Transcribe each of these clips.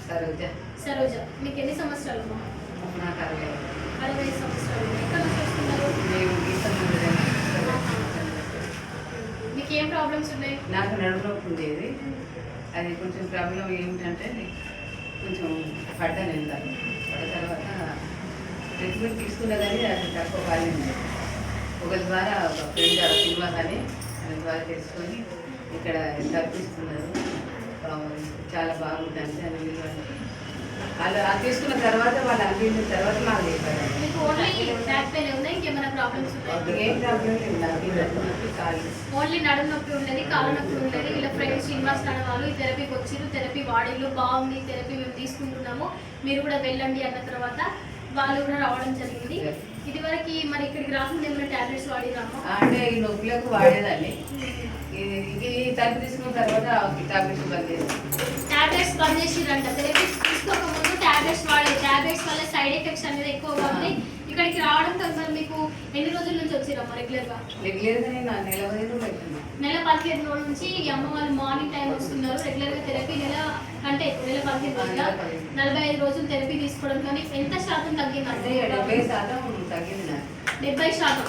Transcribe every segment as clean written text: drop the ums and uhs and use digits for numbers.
సరోజ. సరోజ. మీకు ఎన్ని సంవత్సరాలు అమ్మా? నాకు 60 సంవత్సరాలు. ఎక్కడ నుంచి వస్తున్నారు? మీకు ఏం ప్రాబ్లమ్స్ ఉన్నాయి? నాకు నడుము నొప్పి ఉండేది. అది కొంచెం ప్రాబ్లం ఏమిటంటే కొంచెం పడ్డాను వెళ్తాను. పడ్డ తర్వాత ట్రీట్మెంట్ తీసుకున్నా కానీ అది తక్కువ కాలేదు. ఒకరి ద్వారా ఒక ఫ్రెండ్ శ్రీనివాస్ అని ఆయన ద్వారా తెలుసుకొని ఇక్కడ తప్పిస్తున్నారు. చాలా బాగుంటుంది అని వాళ్ళు అది తీసుకున్న తర్వాత వాళ్ళు అనిపించిన తర్వాత నాకు చెప్పారు. మీకు ఓన్లీ బ్యాక్ పెయిన్ ఉందా? ఇంకేమైనా ప్రాబ్లమ్స్ ఉన్నాయా? ఏం ప్రాబ్లం లేదు. నాకు కాలు ఓన్లీ నడుము నొప్పి ఉండేది, కాళ్ళ నొప్పి ఉండేది. వీళ్ళ ఫ్రెండ్ శ్రీనివాస్ అనే వాళ్ళు ఈ థెరపీకి వచ్చారు. థెరపీ వాడిళ్ళు బాగుంది, థెరపీ మేము తీసుకుంటున్నాము, మీరు కూడా వెళ్ళండి అన్న తర్వాత వాళ్ళు కూడా రావడం జరిగింది. ఇదివరకు మరి ఇక్కడికి రాకుండా ఏమైనా టాబ్లెట్స్ వాడిరామా? అంటే ఈ నొప్పులకు వాడేదాన్ని. ఇది తలుపు తీసుకున్న తర్వాత టాబ్లెట్స్ బంద్ చేసి టాబ్లెట్స్ బంద్ చేసిరంట. థెరపీ తీసుకోకముందు టాబ్లెట్స్ వాడే, టాబ్లెట్స్ వల్ల సైడ్ ఎఫెక్ట్స్ అనేది ఎక్కువగా ఉంది. ఇక్కడికి రావడంతో మరి మీకు ఎన్ని రోజుల నుంచి వచ్చిరమ్మా రెగ్యులర్గా? రెగ్యులర్గానే నా నెల 15 రోజులు అవుతుంది. నెల 15 రోజుల నుంచి ఈ అమ్మ వాళ్ళు మార్నింగ్ టైం వస్తున్నారు రెగ్యులర్గా థెరపీ. నెల 15 రోజుల 45 రోజులు థెరపీ తీసుకోవడం. కానీ ఎంత శాతం తగ్గిందంటే 70% తగ్గింది. నాకు 70%.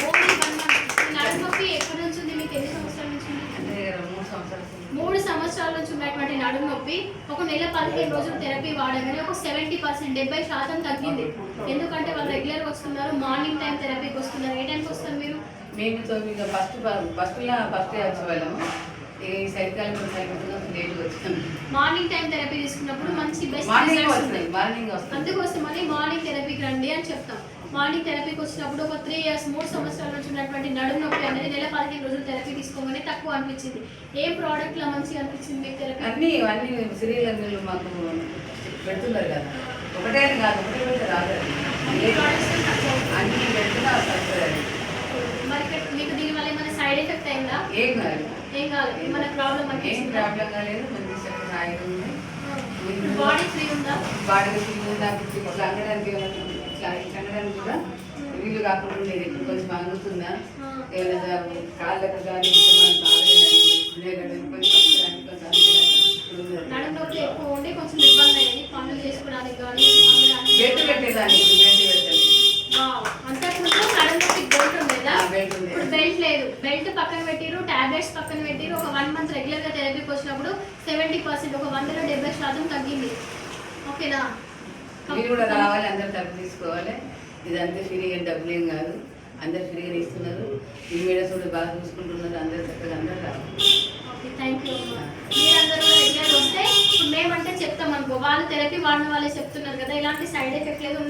Only 1 month. నడుము నొప్పి ఎప్పటి నుంచి ఉంది? మీకు ఎన్ని సంవత్సరాల నుంచి ఉంది? అంటే 3 సంవత్సరాలు. 3 సంవత్సరాల నుంచి ఉన్నటువంటి నడుము నొప్పి ఒక నెల 15 రోజులు థెరపీ వాడగానే ఒక 70% 70% తగ్గింది. ఎందుకంటే వాళ్ళు రెగ్యులర్గా వస్తున్నారు, మార్నింగ్ టైం థెరపీకి వస్తున్నారు. ఏ టైంకి వస్తారు మీరు? మేము ఫస్ట్ వచ్చేవాళ్ళము. ఈ సైడ్కాలం లేట్గా వచ్చాము. మార్నింగ్ టైం థెరపీ తీసుకున్నప్పుడు మంచి బెస్ట్ మార్నింగ్ వస్తుంది. అందుకోసమని మార్నింగ్ థెరపీకి రండి అని చెప్తాం. మార్నింగ్ థెరపీకి వచ్చినప్పుడు ఒక 3 ఇయర్స్ 3 సంవత్సరాల నుంచి ఉన్నటువంటి నడుము నొప్పి అనేది నెల 15 రోజులు థెరపీ తీసుకోగానే తక్కువ అనిపించింది. ఏ ప్రోడక్ట్లో మంచిగా అనిపించింది మీకు థెరపీ? అన్నీ శ్రీలంకలు మాకు పెడుతున్నారు కదా. ఒకటే కాదు, ఒకటే పెడితే రాదు. అన్ని పెడుతున్నా మరి మీకు దీనివల్ల ఏమైనా సైడ్ ఎఫెక్ట్ అయిందా? ఏం కాదు. ఏం కాలేదు. ఏమైనా ప్రాబ్లం ఏం అనిపించిందా? ప్రాబ్లం కాలేదు. మంచి చక్కగా హాయిగా ఉంది. బాడీ ఫ్రీ ఉందా? బాడీకి ఫ్రీ ఉంది. ఇట్లా అనడానికి అనడానికి కూడా వీలు కాకుండా ఉండేది. ఇప్పుడు కొంచెం అందుతుందా ఏమైనా కాళ్ళకు కానీ నడుము నొప్పి ఎక్కువ ఉండి కొంచెం ఇబ్బంది అయ్యేది పనులు చేసుకోవడానికి కానీ. బెల్ట్ పెట్టేదాన్ని. అంతకుముందు నడుము నొప్పి బెల్ట్ ఉండేదా? బెల్ట్ ఇప్పుడు బెల్ట్ లేదు. బెల్ట్ పక్కన పెట్టిరు, టాబ్లెట్స్ పక్కన పెట్టిరు. ఒక 1 మంత్ రెగ్యులర్గా థెరపీకి వచ్చినప్పుడు 70%, ఒక 100లో 70% తగ్గింది. ఓకేనా? మీరు కూడా రావాలి, అందరూ డబ్బు తీసుకోవాలి. ఇదంతా ఫ్రీగా డబ్బులు ఏం కాదు, అందరు ఫ్రీగా ఇస్తున్నారు. ఈ మేడస్ కూడా బాగా చూసుకుంటున్నారు. అందరు చక్కగా అందరూ రావాలి. Okay, thank you. మీరందరూ రెగ్యులర్ వస్తే ఇప్పుడు మేమంటే చెప్తాం అనుకో, వాళ్ళు థెరపీ వాడిన వాళ్ళే చెప్తున్నారు కదా, ఇలాంటి సైడ్ ఎఫెక్ట్ లేదు.